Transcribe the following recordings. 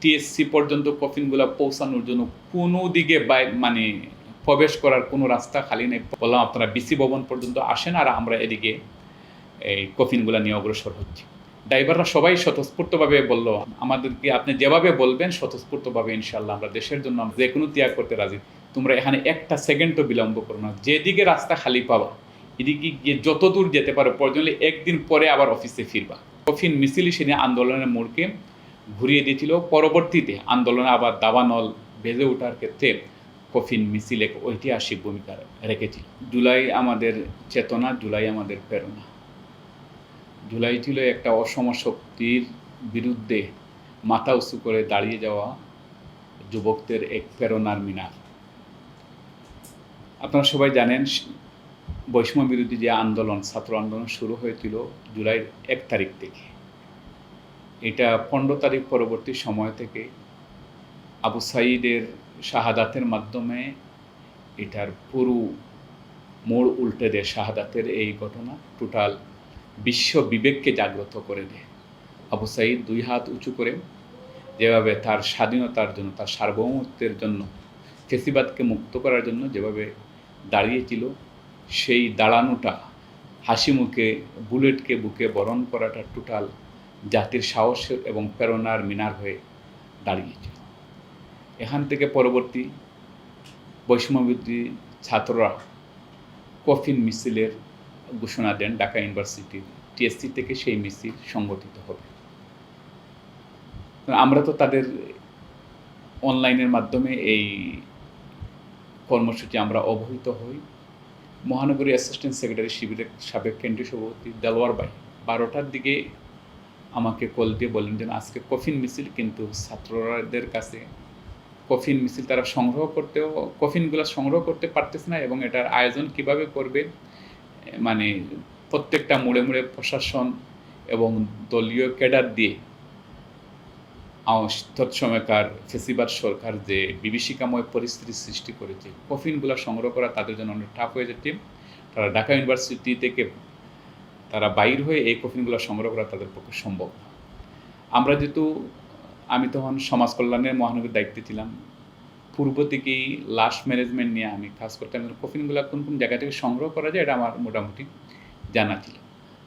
TSC পর্যন্ত কফিনগুলো পৌঁছানোর জন্য কোনো দিকে মানে প্রবেশ করার কোনো রাস্তা খালি নেই। বললাম আপনারা বিসি ভবন পর্যন্ত আসেন, আর আমরা এদিকে এই কফিনগুলো নিয়ে অগ্রসর হচ্ছি। ড্রাইভাররা সবাই স্বতঃস্ফূর্তভাবে বলল, আমাদেরকে আপনি যেভাবে বলবেন স্বতঃস্ফূর্তভাবে ইনশাল্লাহ আমরা দেশের জন্য যে কোনো ত্যাগ করতে রাজি। তোমরা এখানে একটা সেকেন্ডও বিলম্ব করো না, যেদিকে রাস্তা খালি পাবা এদিকে গিয়ে যত দূর যেতে পারো, প্রয়োজনে একদিন পরে আবার অফিসে ফিরবা। কফিন মিছিল সেদিন আন্দোলনের মোড়কে ঘুরিয়ে দিয়েছিল। পরবর্তীতে আন্দোলনে আবার দাবানল বেজে ওঠার ক্ষেত্রে কফিন মিছিল এক ঐতিহাসিক ভূমিকা রেখেছিল। জুলাই আমাদের চেতনা, জুলাই আমাদের প্রেরণা। জুলাই ছিল একটা অসম শক্তির বিরুদ্ধে মাথা উঁচু করে দাঁড়িয়ে যাওয়া যুবকদের এক প্রেরণার মিনার। আপনারা সবাই জানেন বৈষম্য বিরোধী যে আন্দোলন, ছাত্র আন্দোলন শুরু হয়েছিল জুলাইয়ের 1 তারিখ থেকে। এটা 15 তারিখ পরবর্তী সময় থেকে আবু সাঈদের শাহাদাতের মাধ্যমে এটার পুরো মোড় উল্টে দেয়। শাহাদাতের এই ঘটনা টোটাল বিশ্ব বিবেককে জাগ্রত করে দেয়। আবু সাঈদ 2 হাত উঁচু করে যেভাবে তার স্বাধীনতার জন্য, তার সার্বভৌমত্বের জন্য, ফেসিবাদকে মুক্ত করার জন্য যেভাবে দাঁড়িয়েছিল, সেই দাঁড়ানোটা হাসি মুখে বুলেটকে বুকে বরণ করাটা টোটাল জাতির সাহস এবং প্রেরণার মিনার হয়ে দাঁড়িয়েছিল। এখান থেকে পরবর্তী বৈষম্যবিরোধী ছাত্ররা কফিন মিছিলের ঘোষণা দেন। ঢাকা ইউনিভার্সিটির টিএসসি থেকে সেই মিছিল সংগঠিত হবে। আমরা তো তাদের অনলাইনের মাধ্যমে এই কর্মসূচি আমরা অবহিত হই। মহানগরী অ্যাসিস্ট্যান্ট সেক্রেটারি শিবিরের সাবেক কেন্দ্রীয় সভাপতি দেলোয়ার ভাই 12টার দিকে আমাকে কল দিয়ে বললেন যে আজকে কফিন মিছিল, কিন্তু ছাত্রদের কাছে কফিন মিছিল তারা কফিনগুলো সংগ্রহ করতে পারতেছে না, এবং এটার আয়োজন কিভাবে করবে, মানে প্রত্যেকটা মোড়ে মোড়ে প্রশাসন এবং দলীয় ক্যাডার দিয়ে তৎসময়কার ফেসিবাদ সরকার যে বিভীষিকাময় পরিস্থিতি সৃষ্টি করেছে, কফিনগুলো সংগ্রহ করা তাদের জন্য অনেক টাফ হয়ে যাচ্ছে। তারা ঢাকা ইউনিভার্সিটি থেকে তারা বাইর হয়ে এই কফিনগুলো সংগ্রহ করা তাদের পক্ষে সম্ভব না। আমরা যেহেতু আমি তখন সমাজ কল্যাণের মহানগরীর দায়িত্বে ছিলাম, পূর্ব থেকেই লাশ ম্যানেজমেন্ট নিয়ে আমি কাজ করতাম। কফিনগুলো কোন কোন জায়গা থেকে সংগ্রহ করা যায় এটা আমার মোটামুটি জানা ছিল।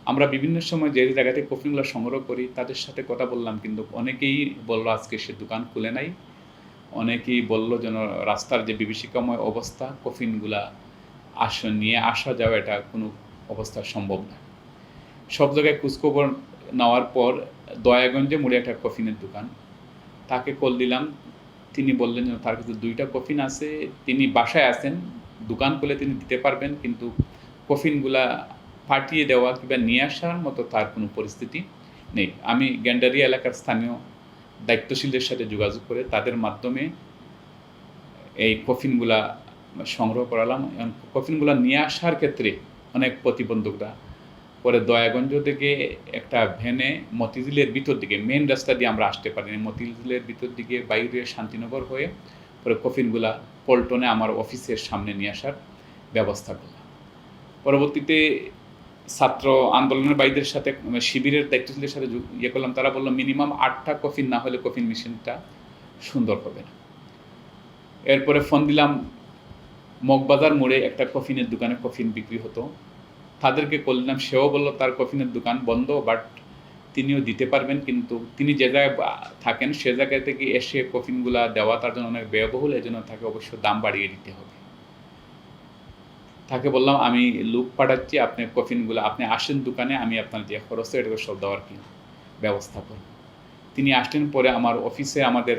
আমরা বিভিন্ন সময় যে জায়গা থেকে কফিনগুলো সংগ্রহ করি তাদের সাথে কথা বললাম, কিন্তু অনেকেই বলল আজকে সে দোকান খুলে নাই। অনেকেই বলল যেন রাস্তার যে বিভীষিকাময় অবস্থা, কফিনগুলা নিয়ে আসা যাওয়া এটা কোনো অবস্থা সম্ভব না। সব জায়গায় খোঁজখবর নেওয়ার পর দয়াগঞ্জে মোড়ে একটা কফিনের দোকান, তাকে কল দিলাম। তিনি বললেন যে তার কাছে 2টা কফিন আছে, তিনি বাসায় আছেন, দোকান খুলে তিনি দিতে পারবেন, কিন্তু কফিনগুলা পাঠিয়ে দেওয়া কিংবা নিয়ে আসার মতো তার কোনো পরিস্থিতি নেই। আমি গ্যান্ডারিয়া এলাকার স্থানীয় দায়িত্বশীলদের সাথে যোগাযোগ করে তাদের মাধ্যমে এই কফিনগুলা সংগ্রহ করালাম। কফিনগুলা নিয়ে আসার ক্ষেত্রে অনেক প্রতিবন্ধকতা। পরে দয়াগঞ্জ থেকে একটা ভ্যানে মতিঝিলের ভিতর দিকে, মেন রাস্তা দিয়ে আমরা আসতে পারিনি, মতিঝিলের ভিতর দিকে বাইরে শান্তিনগর হয়ে পরে কফিনগুলা পল্টনে আমার অফিসের সামনে নিয়ে আসার ব্যবস্থা করলাম। পরবর্তীতে ছাত্র আন্দোলনের বাইদের সাথে শিবিরের দায়িত্বশীলদের সাথে করলাম। তারা বললো মিনিমাম 8টা কফিন না হলে কফিন মিশনটা সুন্দর হবে না। এরপরে ফোন দিলাম, মগবাজার মোড়ে একটা কফিনের দোকানে কফিন বিক্রি হতো, তাদেরকে করলাম। সেও বললো তার কফিনের দোকান বন্ধ, বাট তিনিও দিতে পারবেন, কিন্তু তিনি যে জায়গায় থাকেন সে জায়গা থেকে এসে কফিনগুলা দেওয়া তার জন্য অনেক ব্যয়বহুল, এজন্য তাকে অবশ্য দাম বাড়িয়ে দিতে হবে। তাকে বললাম আমি লোক পাঠাচ্ছি, আপনি কফিনগুলো আপনি আসেন দোকানে, আমি আপনার যে খরচ এটা সব দেওয়ার কি ব্যবস্থা করব। তিনি আসলেন। পরে আমার অফিসে আমাদের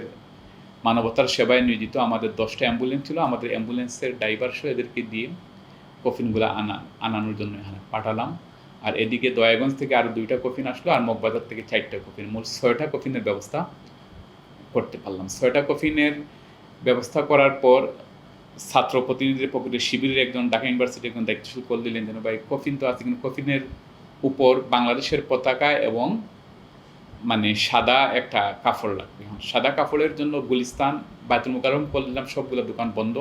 মানবতার সেবায় নিয়োজিত আমাদের 10টা অ্যাম্বুলেন্স ছিল, আমাদের অ্যাম্বুলেন্সের ড্রাইভার সহ এদেরকে দিয়ে কফিনগুলো আনানোর জন্য এখানে পাঠালাম। আর এদিকে দয়াগঞ্জ থেকে আরও 2টা কফিন আসলো, আর মগবাজার থেকে 4টা কফিন, মোট 6টা কফিনের ব্যবস্থা করতে পারলাম। 6টা কফিনের ব্যবস্থা করার পর ছাত্র প্রতিনিধিদের পক্ষে শিবিরের একজন ঢাকা ইউনিভার্সিটির একজন দায়িত্বশীল কল দিলেন যেন ভাই কফিন তো আছে, কিন্তু কফিনের উপর বাংলাদেশের পতাকা এবং মানে সাদা একটা কাপড় লাগবে। সাদা কাপড়ের জন্য গুলিস্তান, বায়তুল মোকাররম কল দিলাম, সবগুলো দোকান বন্ধ।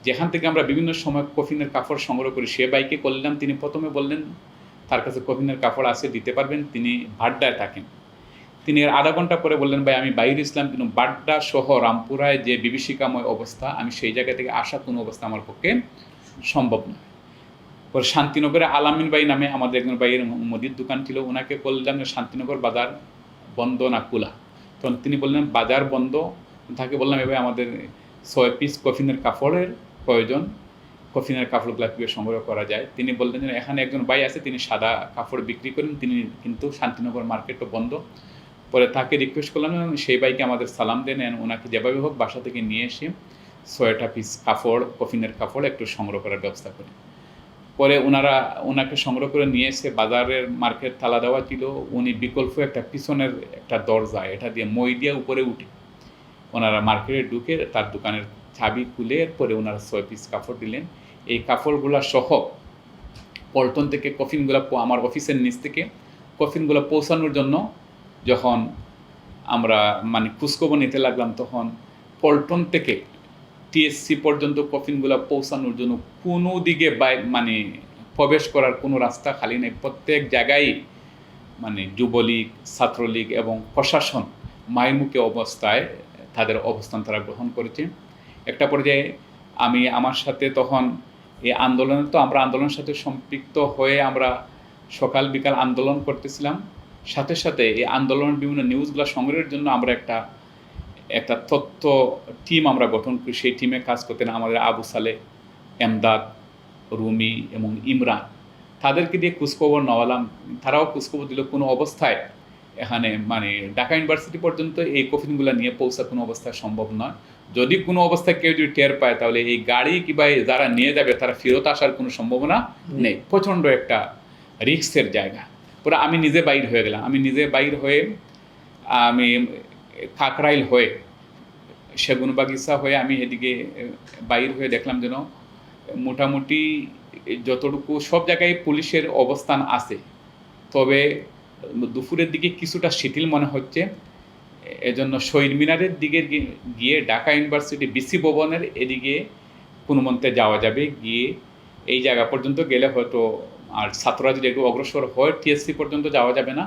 যেখান থেকে আমরা বিভিন্ন সময় কফিনের কাপড় সংগ্রহ করি সে বাইকে করলাম। তিনি প্রথমে বললেন তার কাছে কফিনের কাপড় আছে, দিতে পারবেন, তিনি ভাড্ডায় থাকেন। তিনি এর আধা ঘন্টা পরে বললেন, ভাই আমি বাইরে ইসলাম, কিন্তু বাড্ডা সহ রামপুরায় যে বিভীষিকাময় অবস্থা, আমি সেই জায়গা থেকে আসা কোনো অবস্থা আমার পক্ষে সম্ভব নয়। পরে শান্তিনগরে আলামিন ভাই নামে আমাদের একজন ভাইয়ের মুদির দোকান ছিল, ওনাকে বললাম যে শান্তিনগর বাজার বন্ধ না খোলা? তখন তিনি বললেন বাজার বন্ধ। তাকে বললাম এভাবে আমাদের 6 পিস কফিনের কাপড়ের প্রয়োজন, কফিনের কাপড়গুলো কীভাবে সংগ্রহ করা যায়? তিনি বললেন যে এখানে একজন ভাই আছে, তিনি সাদা কাপড় বিক্রি করেন, তিনি কিন্তু শান্তিনগর মার্কেটও বন্ধ। পরে তাকে রিকোয়েস্ট করলাম, সেই ভাইকে আমাদের সালাম দেন, ওনাকে যেভাবে হোক বাসা থেকে নিয়ে এসে 6টা পিস কাপড়, কফিনের কাপড় একটু সংগ্রহ করার ব্যবস্থা করি। পরে ওনাকে সংগ্রহ করে নিয়ে এসে বাজারের মার্কেট তালা দেওয়া ছিল, উনি বিকল্প একটা পিছনের একটা দরজা, এটা দিয়ে মই দিয়ে উপরে উঠে ওনারা মার্কেটে ঢুকে তার দোকানের চাবি খুলে পরে ওনারা 6 পিস কাপড় দিলেন। এই কাপড়গুলো সহ পল্টন থেকে কফিনগুলো, আমার অফিসের নিচ থেকে কফিনগুলো পৌঁছানোর জন্য যখন আমরা মানে খোঁজখবর নিতে লাগলাম, তখন পল্টন থেকে টিএসসি পর্যন্ত কফিনগুলো পৌঁছানোর জন্য কোনো দিকে মানে প্রবেশ করার কোনো রাস্তা খালি নেই। প্রত্যেক জায়গায় মানে যুবলীগ, ছাত্রলীগ এবং প্রশাসন মাইমুখী অবস্থায় তাদের অবস্থান তারা গ্রহণ করেছে। একটা পর্যায়ে আমার সাথে তখন এই আন্দোলনে, তো আমরা আন্দোলনের সাথে সম্পৃক্ত হয়ে আমরা সকাল বিকাল আন্দোলন করতেছিলাম। সাথে সাথে এই আন্দোলনের বিভিন্ন নিউজগুলো সংগ্রহের জন্য আমরা একটা তথ্য টিম আমরা গঠন করি। সেই টিমে কাজ করতেন আমাদের আবু সালে, এমদাদ, রুমি এবং ইমরান। তাদেরকে দিয়ে খোঁজখবর নেওয়ালাম, তারাও খোঁজখবর দিল। কোনো অবস্থায় এখানে মানে ঢাকা ইউনিভার্সিটি পর্যন্ত এই কফিনগুলো নিয়ে পৌঁছা কোনো অবস্থায় সম্ভব নয়। যদি কোনো অবস্থায় কেউ যদি টের পায়, তাহলে এই গাড়ি কিংবা যারা নিয়ে যাবে তারা ফেরত আসার কোনো সম্ভাবনা নেই। প্রচণ্ড একটা রিস্কের জায়গা। পুরো আমি নিজে বাইর হয়ে গেলাম। আমি কাকরাইল হয়ে, সেগুনবাগিচা হয়ে আমি এদিকে বাইর হয়ে দেখলাম যেন মোটামুটি যতটুকু সব জায়গায় পুলিশের অবস্থান আছে, তবে দুপুরের দিকে কিছুটা শিথিল মনে হচ্ছে। এজন্য শহীদ মিনারের দিকে গিয়ে ঢাকা ইউনিভার্সিটি বিসি ভবনের এদিকে কোনো মন্ত্রে যাওয়া যাবে। গিয়ে এই জায়গা পর্যন্ত গেলে হয়তো, আর ছাত্ররা যদি একটু অগ্রসর হয় টিএসসি পর্যন্ত যাওয়া যাবে না,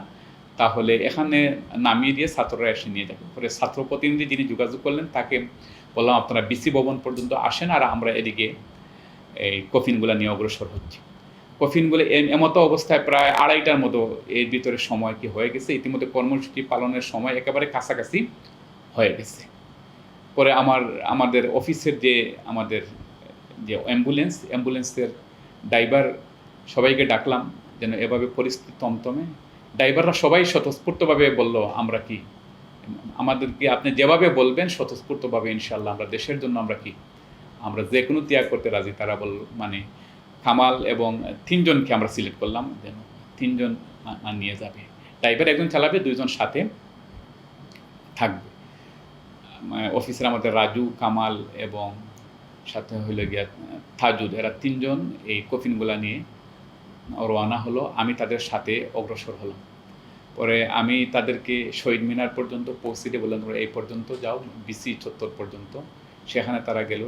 তাহলে এখানে নামিয়ে দিয়ে ছাত্ররা এসে নিয়ে যাবে। পরে ছাত্র প্রতিনিধি যিনি যোগাযোগ করলেন, তাকে বললাম আপনারা বিসি ভবন পর্যন্ত আসেন, আর আমরা এদিকে এই কফিনগুলো নিয়ে অগ্রসর হচ্ছি। কফিনগুলো এমতো অবস্থায় প্রায় 2:30টার মতো এর ভিতরে সময় কি হয়ে গেছে, ইতিমধ্যে কর্মসূচি পালনের সময় একেবারে কাছাকাছি হয়ে গেছে। পরে আমাদের অফিসের আমাদের যে অ্যাম্বুলেন্সের ড্রাইভার সবাইকে ডাকলাম, যেন এভাবে পরিস্থিতি তমতমে। ড্রাইভাররা সবাই স্বতঃস্ফূর্তভাবে বলল, আমাদেরকে আপনি যেভাবে বলবেন স্বতঃস্ফূর্তভাবে ইনশাল্লাহ আমরা দেশের জন্য আমরা যে কোনো ত্যাগ করতে রাজি। তারা বলল মানে কামাল এবং 3জনকে আমরা সিলেক্ট করলাম, যেন 3জন নিয়ে যাবে। ড্রাইভার একজন চালাবে, 2জন সাথে থাকবে। অফিসের আমাদের রাজু, কামাল এবং সাথে হইলে গিয়া তাজুদ, এরা 3জন এই কফিনগুলা নিয়ে রওনা হলো। আমি তাদের সাথে অগ্রসর হলাম। পরে আমি তাদেরকে শহীদ মিনার পর্যন্ত পৌঁছে দিয়ে বললাম, তোমরা এই পর্যন্ত যাও, বিসি চত্বর পর্যন্ত। সেখানে তারা গেল।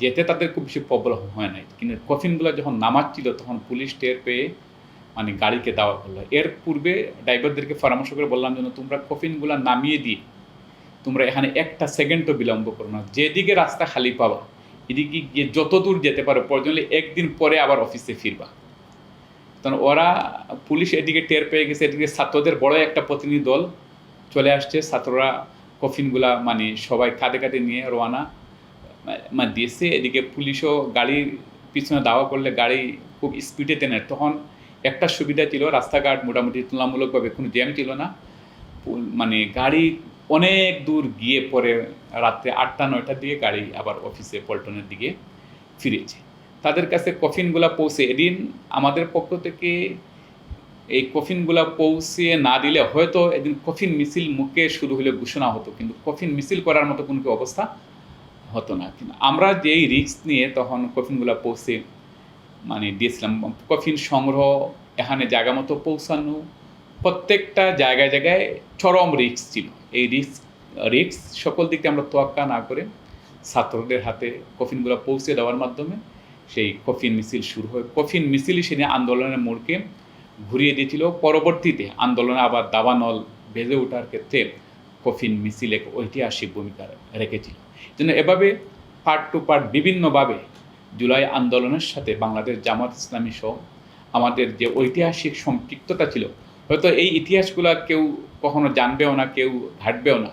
যেতে তাদের খুব বেশি প্রবলেম হয় নাই, কিন্তু কফিনগুলো যখন নামাচ্ছিল তখন পুলিশ টের পেয়ে মানে গাড়িকে দাওয়া করলো। এর পূর্বে ড্রাইভারদেরকে পরামর্শ করে বললাম যেন তোমরা কফিনগুলো নামিয়ে দিয়ে তোমরা এখানে একটা সেকেন্ডও বিলম্ব করো না, যেদিকে রাস্তা খালি পাবা এদিকে গিয়ে যত দূর যেতে পারো, প্রয়োজনে একদিন পরে আবার অফিসে ফিরবা। তখন পুলিশ এদিকে টের পেয়ে গেছে, এদিকে ছাত্রদের বড় একটা প্রতিনিধি দল চলে আসছে। ছাত্ররা কফিনগুলা মানে সবাই কাঁধে কাঁধে নিয়ে রওনা দিয়েছে। এদিকে পুলিশও গাড়ির পিছনে দাওয়া করলে গাড়ি খুব স্পিডে টেনে। তখন একটা সুবিধা ছিল, রাস্তাঘাট মোটামুটি তুলনামূলকভাবে কোনো জ্যাম ছিল না। মানে গাড়ি অনেক দূর গিয়ে পরে রাত্রে 8টা-9টার দিকে গাড়ি আবার অফিসে পল্টনের দিকে ফিরেছে। তাদের কাছে কফিনগুলা পৌঁছে, এদিন আমাদের পক্ষ থেকে এই কফিনগুলা পৌঁছে না দিলে হয়তো এদিন কফিন মিছিল মুখে শুরু হলে ঘোষণা হতো, কিন্তু কফিন মিছিল করার মতো কোনো অবস্থা হতো না। কিন্তু আমরা যেই রিস্ক নিয়ে তখন কফিনগুলা পৌঁছে মানে দিয়েছিলাম, কফিন সংগ্রহ, এখানে জায়গা মতো পৌঁছানো, প্রত্যেকটা জায়গায় জায়গায় চরম রিস্ক ছিল। এই রিস্ক সকল দিকে আমরা তোয়াক্কা না করে ছাত্রদের হাতে কফিনগুলো পৌঁছে দেওয়ার মাধ্যমে সেই কফিন মিছিল শুরু হয়। কফিন মিছিলই সেদিন আন্দোলনের মোড়কে ঘুরিয়ে দিয়েছিল। পরবর্তীতে আন্দোলনে আবার দাবানল বেজে ওঠার ক্ষেত্রে কফিন মিছিল এক ঐতিহাসিক ভূমিকা রেখেছিল। জন্য এভাবে পার্ট টু পার্ট বিভিন্নভাবে জুলাই আন্দোলনের সাথে বাংলাদেশ জামাত ইসলামী সহ আমাদের যে ঐতিহাসিক সম্পৃক্ততা ছিল, হয়তো এই ইতিহাসগুলো কেউ কখনো জানবেও না, কেউ ঘাটবেও না,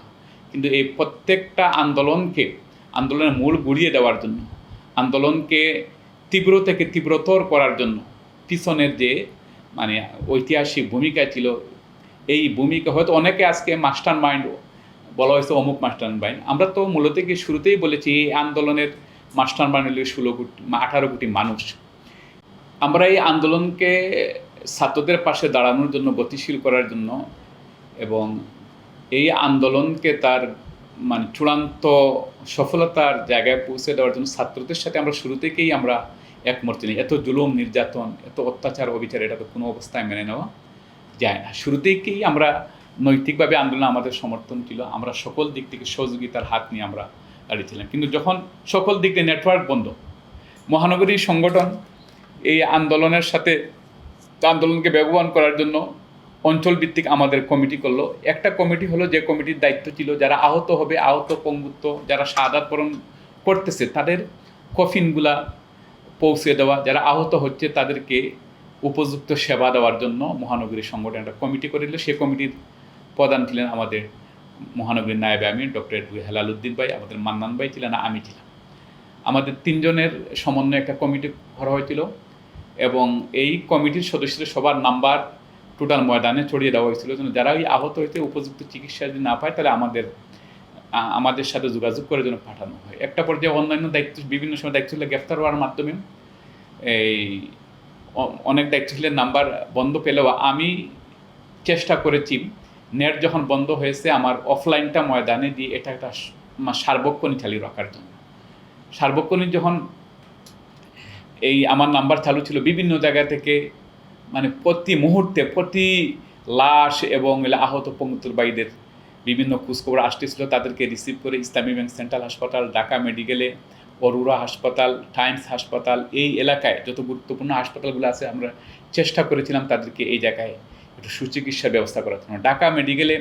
কিন্তু এই প্রত্যেকটা আন্দোলনের মূল গুড়িয়ে দেওয়ার জন্য, আন্দোলনকে তীব্র থেকে তীব্রতর করার জন্য পিছনের যে মানে ঐতিহাসিক ভূমিকা ছিল, এই ভূমিকা হয়তো অনেকে আজকে মাস্টার মাইন্ড বলা হয়েছে, অমুক মাস্টার মাইন্ড। আমরা তো মূলত কি শুরুতেই বলেছি এই আন্দোলনের মাস্টার মাইন্ড হল 18 কোটি মানুষ। আমরা এই আন্দোলনকে ছাত্রদের পাশে দাঁড়ানোর জন্য, গতিশীল করার জন্য এবং এই আন্দোলনকে তার মানে চূড়ান্ত সফলতার জায়গায় পৌঁছে দেওয়ার জন্য ছাত্রদের সাথে আমরা শুরু থেকেই আমরা একমত নেই। এত জুলুম, নির্যাতন, এত অত্যাচার, অবিচার এটা তো কোনো অবস্থায় মেনে নেওয়া যায় না। শুরু থেকেই আমরা নৈতিকভাবে আন্দোলন আমাদের সমর্থন ছিল, আমরা সকল দিক থেকে সহযোগিতার হাত নিয়ে আমরা দাঁড়িয়েছিলাম। কিন্তু যখন সকল দিক দিয়ে নেটওয়ার্ক বন্ধ, মহানগরী সংগঠন এই আন্দোলনের সাথে আন্দোলনকে ব্যবহার করার জন্য অঞ্চলভিত্তিক আমাদের কমিটি করলো। একটা কমিটি হলো যে কমিটির দায়িত্ব ছিল যারা আহত হবে, আহত পঙ্গুত্ব যারা শাহাদাত বরণ করতেছে তাদের কফিনগুলা পৌঁছে দেওয়া, যারা আহত হচ্ছে তাদেরকে উপযুক্ত সেবা দেওয়ার জন্য মহানগরী সংগঠন একটা কমিটি করে দিল। সেই কমিটির প্রধান ছিলেন আমাদের মহানগরীর নায়েবে আমির ডক্টর হেলাল উদ্দিন ভাই, আমাদের মান্নান ভাই ছিলেন, আমি ছিলাম। আমাদের 3 জনের সমন্বয়ে একটা কমিটি করা হয়েছিল এবং এই কমিটির সদস্যদের সবার নাম্বার টোটাল ময়দানে ছড়িয়ে দেওয়া হয়েছিল, যেন যারা ওই আহত হইতে উপযুক্ত চিকিৎসা যদি না পায় তাহলে আমাদের সাথে যোগাযোগ করে যেন পাঠানো হয়। একটা পর্যায়ে অন্যান্য দায়িত্ব, বিভিন্ন সময় দায়িত্ব ছিল গ্রেফতার হওয়ার মাধ্যমে এই অনেক দায়িত্বশীলের নাম্বার বন্ধ পেলেও আমি চেষ্টা করেছি নেট যখন বন্ধ হয়েছে আমার অফলাইনটা ময়দানে দিয়ে এটা একটা সার্বক্ষণিক চালু রাখার জন্য। সার্বক্ষণিক যখন এই আমার নাম্বার চালু ছিল, বিভিন্ন জায়গা থেকে মানে প্রতি মুহূর্তে প্রতি লাশ এবং আহত পঙ্গুত্তর ভাইদের বিভিন্ন খোঁজখবর আসতেছিল, তাদেরকে রিসিভ করে ইসলামী ব্যাংক সেন্ট্রাল হাসপাতাল, ঢাকা মেডিকেলে, অরুরা হাসপাতাল, টাইমস হাসপাতাল, এই এলাকায় যত গুরুত্বপূর্ণ হাসপাতালগুলো আছে আমরা চেষ্টা করেছিলাম তাদেরকে এই জায়গায় একটু সুচিকিৎসার ব্যবস্থা করার জন্য। ঢাকা মেডিকেলে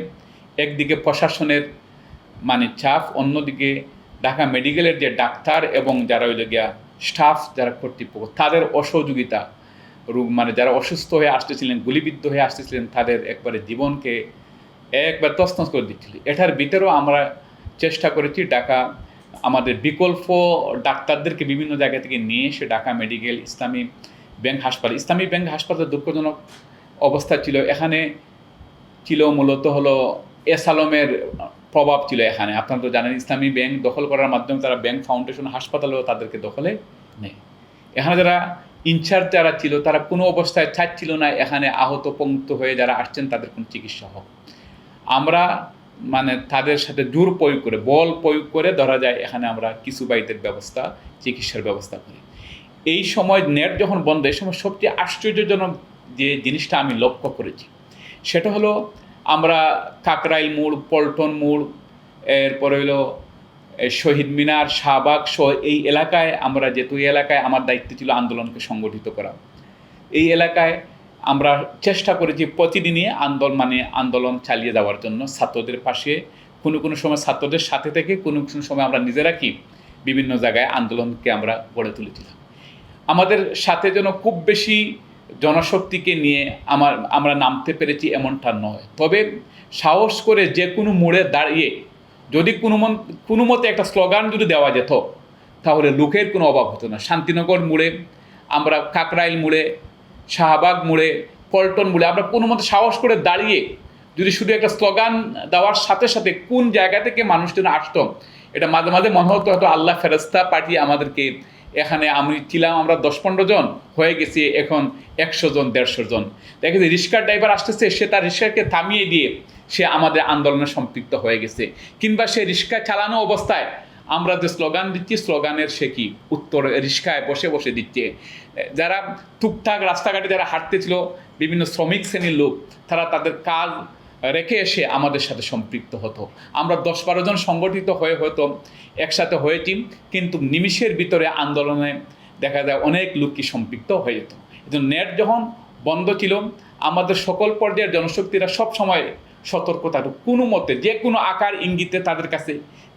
একদিকে প্রশাসনের মানে চাপ, অন্যদিকে ঢাকা মেডিকেলের যে ডাক্তার এবং যারা ওই গিয়া স্টাফ, যারা কর্তৃপক্ষ, তাদের অসহযোগিতা, মানে যারা অসুস্থ হয়ে আসতেছিলেন, গুলিবিদ্ধ হয়ে আসতেছিলেন, তাদের একবারে জীবনকে একবার তছনছ করে দিচ্ছিল। এটার ভিতরেও আমরা চেষ্টা করেছি ঢাকা আমাদের বিকল্প ডাক্তারদেরকে বিভিন্ন জায়গা থেকে নিয়ে এসে ঢাকা মেডিকেল, ইসলামী ব্যাংক হাসপাতাল দুঃখজনক অবস্থা ছিল। এখানে ছিল মূলত হলো এসালমের প্রভাব ছিল এখানে। আপনারা তো জানেন ইসলামী ব্যাংক দখল করার মাধ্যমে তারা ব্যাংক ফাউন্ডেশন হাসপাতালেও তাদেরকে দখলে নেয়। এখানে যারা ইনচার্জ যারা ছিল তারা কোনো অবস্থায় চাচ্ছিল না এখানে আহত পঙ্গুত্ত হয়ে যারা আসছেন তাদের কোনো চিকিৎসা হোক। আমরা মানে তাদের সাথে জোর প্রয়োগ করে, বল প্রয়োগ করে ধরা যায় এখানে আমরা কিছু বাইদের ব্যবস্থা, চিকিৎসার ব্যবস্থা করি। এই সময় নেট যখন বন্ধ, এই সময় সবচেয়ে আশ্চর্যজনক যে জিনিসটা আমি লক্ষ্য করেছি সেটা হলো আমরা কাকরাইল মোড়, পল্টন মোড়, এরপরে হলো শহীদ মিনার, শাহবাগ সহ এই এলাকায় আমরা যেহেতু এই এলাকায় আমার দায়িত্ব ছিল আন্দোলনকে সংগঠিত করা, এই এলাকায় আমরা চেষ্টা করেছি প্রতিদিনই আন্দোলন চালিয়ে দেওয়ার জন্য ছাত্রদের পাশে, কোনো সময় ছাত্রদের সাথে থেকে কোনো সময় আমরা নিজেরা কি বিভিন্ন জায়গায় আন্দোলনকে আমরা গড়ে তুলেছিলাম। আমাদের সাথে যেন খুব বেশি জনশক্তিকে নিয়ে আমরা নামতে পেরেছি এমনটা নয়, তবে সাহস করে যে কোনো মোড়ে দাঁড়িয়ে যদি কোনো মতে একটা স্লোগান যদি দেওয়া যেত তাহলে লোকের কোনো অভাব হতো না। শান্তিনগর মোড়ে, আমরা কাকরাইল মোড়ে, শাহবাগ মোড়ে, পল্টন মোড়ে আমরা কোনো মতে সাহস করে দাঁড়িয়ে যদি শুধু একটা স্লোগান দেওয়ার সাথে সাথে কোন জায়গা থেকে মানুষজন আসতো, এটা মাঝে মাঝে মনে হতো হয়তো আল্লাহ ফেরেশতা পাঠিয়ে আমাদেরকে এখানে আমরা 10-15 জন হয়ে গেছি, এখন 100 জন 150 জন। দেখে যে রিক্সার ড্রাইভার আসতেছে, সে তার রিক্সাকে থামিয়ে দিয়ে সে আমাদের আন্দোলনে সম্পৃক্ত হয়ে গেছে, কিংবা সে রিক্সা চালানো অবস্থায় আমরা যে স্লোগান দিচ্ছি স্লোগানের সে কি উত্তর রিক্সায় বসে বসে দিচ্ছে। যারা টুকটাক রাস্তাঘাটে যারা হাঁটতেছিল, বিভিন্ন শ্রমিক শ্রেণীর লোক, তারা তাদের কাজ রেখে এসে আমাদের সাথে সম্পৃক্ত হতো। আমরা 10-12 জন সংগঠিত হয়ে হয়তো একসাথে হয়েছি, কিন্তু নিমিষের ভিতরে আন্দোলনে দেখা যায় অনেক লোকই সম্পৃক্ত হয়ে যেত। কিন্তু নেট যখন বন্ধ ছিল। আমাদের সকল পর্যায়ের জনশক্তিরা সব সময় সতর্ক থাকতো, কোনো মতে যে কোনো আকার ইঙ্গিতে তাদের কাছে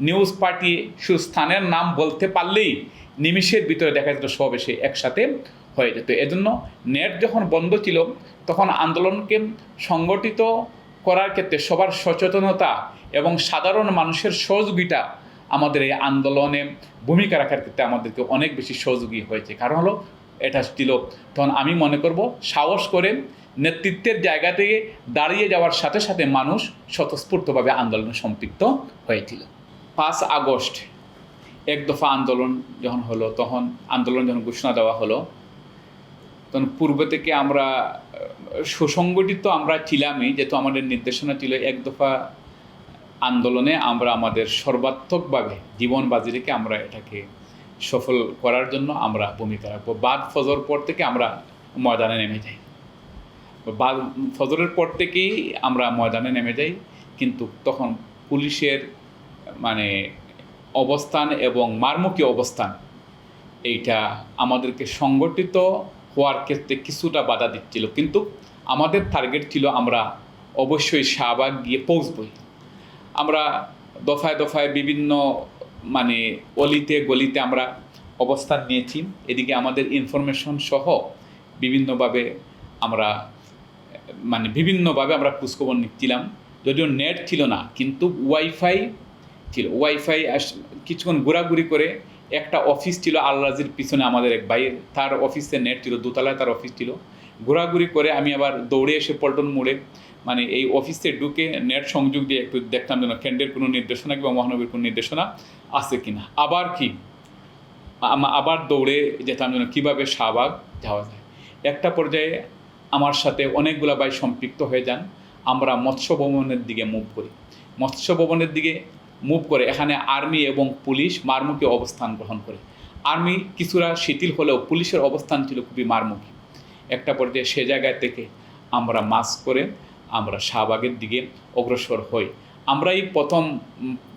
নিউজ পাঠিয়ে স্থানের নাম বলতে পারলেই নিমিষের ভিতরে দেখা যেত সব এসে একসাথে হয়ে যেত। এজন্য নেট যখন বন্ধ ছিল তখন আন্দোলনকে সংগঠিত করার ক্ষেত্রে সবার সচেতনতা এবং সাধারণ মানুষের সহযোগিতা আমাদের এই আন্দোলনে ভূমিকা রাখার ক্ষেত্রে আমাদেরকে অনেক বেশি সহযোগী হয়েছে। কারণ হলো এটা ছিল তখন আমি মনে করব সাহস করে নেতৃত্বের জায়গা থেকে দাঁড়িয়ে যাওয়ার সাথে সাথে মানুষ স্বতঃস্ফূর্তভাবে আন্দোলনে সম্পৃক্ত হয়েছিল। 5 আগস্ট এক দফা আন্দোলন যখন হলো, তখন আন্দোলন যখন ঘোষণা দেওয়া হলো, তখন পূর্বে থেকে আমরা সুসংগঠিত আমরা ছিলামই, যেহেতু আমাদের নির্দেশনা ছিল এক দফা আন্দোলনে আমরা আমাদের সর্বাত্মকভাবে জীবন বাজি রেখে আমরা এটাকে সফল করার জন্য আমরা ভূমিকা রাখবো। বাদ ফজর পর থেকে আমরা ময়দানে নেমে যাই, বাদ ফজরের পর থেকেই আমরা ময়দানে নেমে যাই। কিন্তু তখন পুলিশের মানে অবস্থান এবং মারমুখী অবস্থান এইটা আমাদেরকে সংগঠিত হওয়ার ক্ষেত্রে কিছুটা বাধা দিচ্ছিল। কিন্তু আমাদের টার্গেট ছিল আমরা অবশ্যই শাহবাগ গিয়ে পৌঁছবই। আমরা দফায় দফায় বিভিন্ন মানে অলিতে গলিতে আমরা অবস্থান নিয়েছি। এদিকে আমাদের ইনফরমেশন সহ বিভিন্নভাবে আমরা আমরা খোঁজখবর নিচ্ছিলাম। যদিও নেট ছিল না, কিন্তু ওয়াইফাই ছিল। ওয়াইফাই কিছুক্ষণ ঘোরাঘুরি করে একটা অফিস ছিল আল-রাজির পিছনে আমাদের এক ভাইয়ের, তার অফিসে নেট ছিল, দোতলায় তার অফিস ছিল। ঘোরাঘুরি করে আমি আবার দৌড়ে এসে পল্টন মোড়ে এই অফিসে ঢুকে নেট সংযোগ দিয়ে একটু দেখতাম যেন কেন্দ্রের কোনো নির্দেশনা কিংবা মহানগরীর কোনো নির্দেশনা আছে কিনা। আবার দৌড়ে যেতাম যেন কীভাবে শাহবাগ যাওয়া যায়। একটা পর্যায়ে আমার সাথে অনেকগুলো ভাই সম্পৃক্ত হয়ে যান। আমরা মৎস্য ভবনের দিকে মুভ করি। মৎস্য ভবনের দিকে মুভ করে এখানে আর্মি এবং পুলিশ মারমুখী অবস্থান গ্রহণ করে। আর্মি কিছুটা শিথিল হলেও পুলিশের অবস্থান ছিল খুবই মারমুখী। একটা পর্যায়ে সে জায়গায় থেকে আমরা মাস করে আমরা শাহবাগের দিকে অগ্রসর হই। আমরাই প্রথম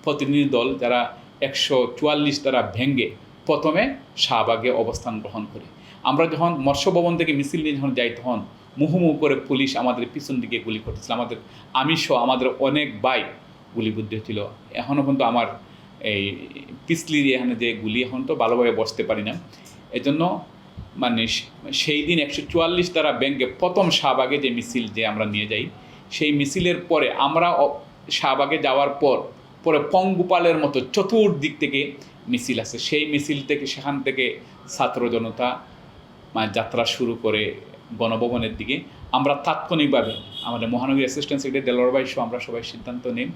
প্রতিনিধি দল যারা 144 দ্বারা ভেঙে প্রথমে শাহবাগে অবস্থান গ্রহণ করি। আমরা যখন মৎস্য ভবন থেকে মিছিল নিয়ে যখন যাই, তখন মুহুমুহু করে পুলিশ আমাদের পিছন দিকে গুলি করতেছিল। আমি সহ আমাদের অনেক ভাই গুলিবিদ্ধ ছিল। এখনও পর্যন্ত আমার এই পিছলির এখানে যে গুলি, এখন তো ভালোভাবে বসতে পারি না। এজন্য সেই দিন 144 দ্বারা ব্যাংকে প্রথম শাহবাগে যে মিছিল যে আমরা নিয়ে যাই, সেই মিছিলের পরে আমরা শাহবাগে যাওয়ার পরে পঙ্গুপালের মতো চতুর্দিক থেকে মিছিল আছে। সেই মিছিল থেকে সেখান থেকে ছাত্র জনতা যাত্রা শুরু করে গণভবনের দিকে। আমরা তাৎক্ষণিকভাবে আমাদের মহানগরী অ্যাসিস্ট্যান্ট সেক্রেটারি দেলোয়ার ভাই সহ আমরা সবাই সিদ্ধান্ত নিই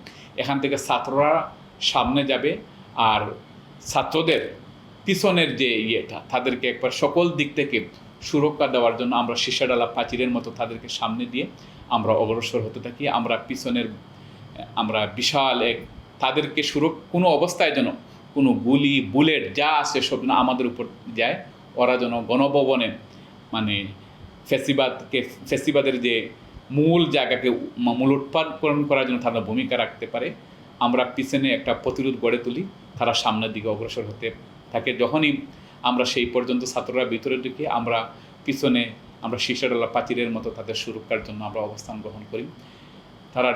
এখান থেকে ছাত্ররা সামনে যাবে, আর ছাত্রদের পিছনের যে তাদেরকে একবার সকল দিক থেকে সুরক্ষা দেওয়ার জন্য আমরা সীসাডালা প্রাচীরের মতো তাদেরকে সামনে দিয়ে আমরা অগ্রসর হতে থাকি। আমরা বিশাল তাদেরকে কোনো অবস্থায় যেন কোনো গুলি বুলেট যা আছে সব যেন আমাদের উপর যায়, ওরা যেন গণভবনে ফ্যাসিবাদের যে মূল জায়গাকে উৎপাদন করার জন্য তারা ভূমিকা রাখতে পারে। আমরা পিছনে একটা প্রতিরোধ গড়ে তুলি, তারা সামনের দিকে অগ্রসর হতে থাকে। যখনই আমরা সেই পর্যন্ত ছাত্ররা ভিতরে ঢুকে আমরা পিছনে আমরা সীসাডালা প্রাচীরের মতো তাদের সুরক্ষার জন্য আমরা অবস্থান গ্রহণ করি। তারা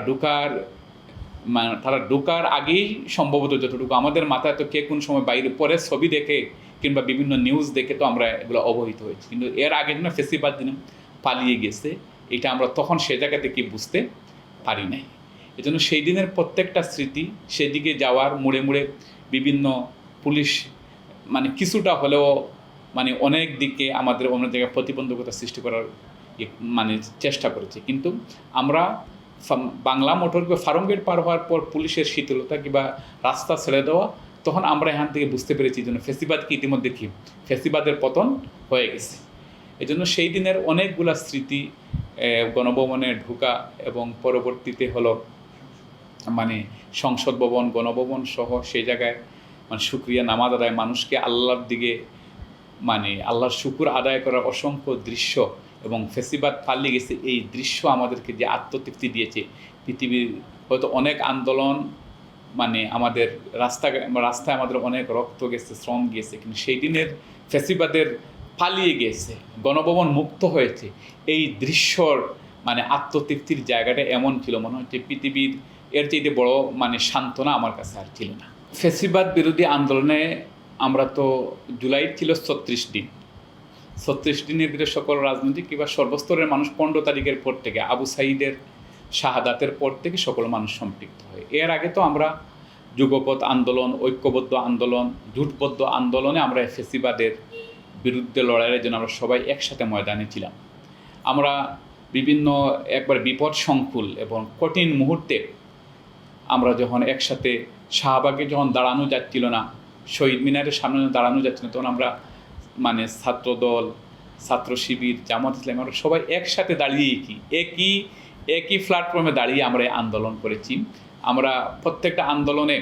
ঢোকার আগেই সম্ভবত যতটুকু আমাদের মাথায়, তো কে কোন সময় বাইরে পরে ছবি দেখে কিংবা বিভিন্ন নিউজ দেখে তো আমরা এগুলো অবহিত হয়েছি, কিন্তু এর আগে যেন ফেসিবাদ দিন পালিয়ে গেছে, এটা আমরা তখন সে জায়গা থেকে বুঝতে পারি নাই। এজন্য সেই দিনের প্রত্যেকটা স্মৃতি, সেদিকে যাওয়ার মুড়ে মুড়ে বিভিন্ন পুলিশ কিছুটা হলেও অনেক দিকে আমাদের অন্য জায়গায় প্রতিবন্ধকতা সৃষ্টি করার চেষ্টা করেছে। কিন্তু আমরা বাংলা মোটরকে ফার্মগেট পার হওয়ার পর পুলিশের শীতলতা কিংবা রাস্তা ছেড়ে দেওয়া, তখন আমরা এখান থেকে বুঝতে পেরেছি যেন ফ্যাসিবাদকে ইতিমধ্যে ফ্যাসিবাদের পতন হয়ে গেছে। এজন্য সেই দিনের অনেকগুলা স্মৃতি, গণভবনে ঢোকা এবং পরবর্তীতে হলো সংসদ ভবন, গণভবন সহ সেই জায়গায় শুকরিয়া নামাজ আদায়, মানুষকে আল্লাহর দিকে আল্লাহর শুকুর আদায় করার অসংখ্য দৃশ্য এবং ফ্যাসিবাদ পালিয়ে গেছে, এই দৃশ্য আমাদেরকে যে আত্মতৃপ্তি দিয়েছে। পৃথিবীর হয়তো অনেক আন্দোলন আমাদের রাস্তায় আমাদের অনেক রক্ত গেছে, শ্রম গিয়েছে, কিন্তু সেই দিনের ফ্যাসিবাদের পালিয়ে গেছে, গণভবন মুক্ত হয়েছে, এই দৃশ্যর মানে আত্মতৃপ্তির জায়গাটা এমন ছিল, মনে হচ্ছে পৃথিবীর এর চাইতে বড় মানে সান্ত্বনা আমার কাছে আর ছিল না। ফ্যাসিবাদ বিরোধী আন্দোলনে আমরা তো জুলাই ছিল 36 দিন, 36 দিনের ভিতরে সকল রাজনৈতিক কিংবা সর্বস্তরের মানুষ 15 তারিখের পর থেকে আবু সাঈদের শাহাদাতের পর থেকে সকল মানুষ সম্পৃক্ত হয়। এর আগে তো আমরা যুগপৎ আন্দোলন, ঐক্যবদ্ধ আন্দোলন, জোটবদ্ধ আন্দোলনে আমরা ফ্যাসিবাদের বিরুদ্ধে লড়াইয়ের জন্য আমরা সবাই একসাথে ময়দানে ছিলাম। আমরা বিভিন্ন একবার বিপদ সংকুল এবং কঠিন মুহূর্তে আমরা যখন একসাথে শাহবাগে যখন দাঁড়ানো যাচ্ছিল না, শহীদ মিনারের সামনে দাঁড়ানো যাচ্ছিল না, তখন আমরা মানে ছাত্রদল, ছাত্র শিবির, জামাত ইসলাম আমরা সবাই একসাথে দাঁড়িয়ে একই প্ল্যাটফর্মে দাঁড়িয়ে আমরা আন্দোলন করেছি। আমরা প্রত্যেকটা আন্দোলনে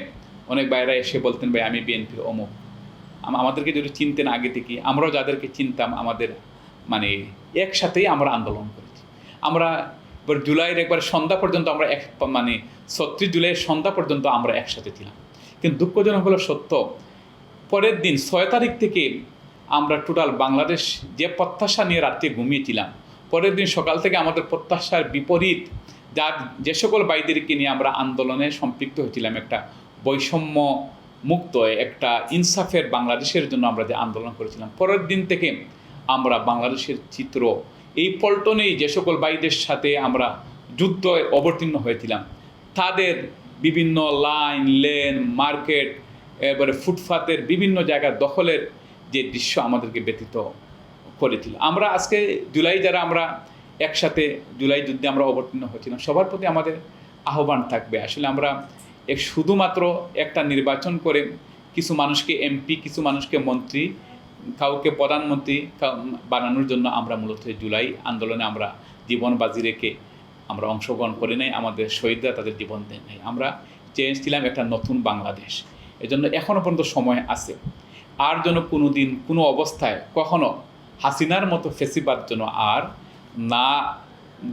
অনেক বাইরে এসে বলতেন, ভাই আমি বিএনপির অমুক, আমাদেরকে যদি চিনতেন আগে থেকে, আমরাও যাদেরকে চিনতাম আমাদের মানে একসাথেই আমরা আন্দোলন করেছি। আমরা এবার জুলাইয়ের একবার সন্ধ্যা পর্যন্ত আমরা মানে 36 জুলাইয়ের সন্ধ্যা পর্যন্ত আমরা একসাথে ছিলাম। কিন্তু দুঃখজনক হলো সত্য, পরের দিন 6 তারিখ থেকে আমরা টোটাল বাংলাদেশ যে প্রত্যাশা নিয়ে রাত্রে ঘুমিয়েছিলাম, পরের দিন সকাল থেকে আমাদের প্রত্যাশার বিপরীত যে সকল ভাইদেরকে নিয়ে আমরা আন্দোলনে সম্পৃক্ত হয়েছিলাম, একটা বৈষম্য মুক্ত একটা ইনসাফের বাংলাদেশের জন্য আমরা যে আন্দোলন করেছিলাম, পরের দিন থেকে আমরা বাংলাদেশের চিত্র এই পল্টনেই যে সকল ভাইদের সাথে আমরা যুদ্ধ অবতীর্ণ হয়েছিলাম, তাদের বিভিন্ন লাইন লেন মার্কেট এবারে ফুটপাতের বিভিন্ন জায়গা দখলের যে দৃশ্য আমাদেরকে ব্যথিত করেছিল। আমরা আজকে জুলাই যারা আমরা একসাথে জুলাই যুদ্ধে আমরা অবতীর্ণ হয়েছিলাম, সবার প্রতি আমাদের আহ্বান থাকবে, আসলে আমরা শুধুমাত্র একটা নির্বাচন করে কিছু মানুষকে এমপি, কিছু মানুষকে মন্ত্রী, কাউকে প্রধানমন্ত্রী বানানোর জন্য আমরা মূলত জুলাই আন্দোলনে আমরা জীবন বাজি রেখে আমরা অংশগ্রহণ করি নাই, আমাদের শহীদরা তাদের জীবন দেন নাই। আমরা চেয়েছিলাম একটা নতুন বাংলাদেশ। এজন্য এখনও পর্যন্ত সময় আছে, আর যেন কোনো দিন কোনো অবস্থায় কখনো হাসিনার মতো ফ্যাসিবাদ যেন আর না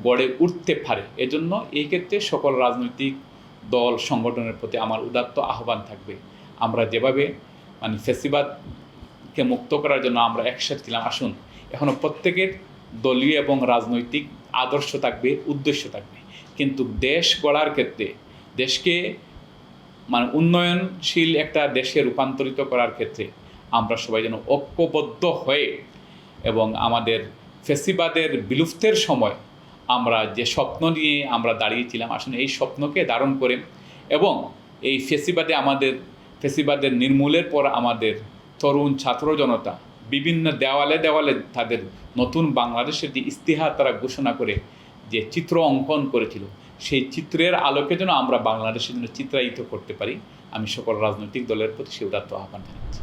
গড়ে উঠতে পারে। এজন্য এই ক্ষেত্রে সকল রাজনৈতিক দল সংগঠনের প্রতি আমার উদাত্ত আহ্বান থাকবে, আমরা যেভাবে মানে ফ্যাসিবাদকে মুক্ত করার জন্য আমরা একসাথে ছিলাম, আসুন এখনও প্রত্যেকের দলীয় এবং রাজনৈতিক আদর্শ থাকবে, উদ্দেশ্য থাকবে, কিন্তু দেশ গড়ার ক্ষেত্রে, দেশকে মানে উন্নয়নশীল একটা দেশে রূপান্তরিত করার ক্ষেত্রে আমরা সবাই যেন ঐক্যবদ্ধ হয়ে এবং আমাদের ফ্যাসিবাদের বিলুপ্তের সময় আমরা যে স্বপ্ন নিয়ে আমরা দাঁড়িয়েছিলাম, আসলে এই স্বপ্নকে ধারণ করে এবং এই ফ্যাসিবাদের নির্মূলের পর আমাদের তরুণ ছাত্র জনতা বিভিন্ন দেওয়ালে দেওয়ালে তাদের নতুন বাংলাদেশের যে ইস্তিহার তারা ঘোষণা করে যে চিত্র অঙ্কন করেছিল, সেই চিত্রের আলোকে যেন আমরা বাংলাদেশের জন্য চিত্রায়িত করতে পারি, আমি সকল রাজনৈতিক দলের প্রতি সে উদাত্ত আহ্বান জানাচ্ছি।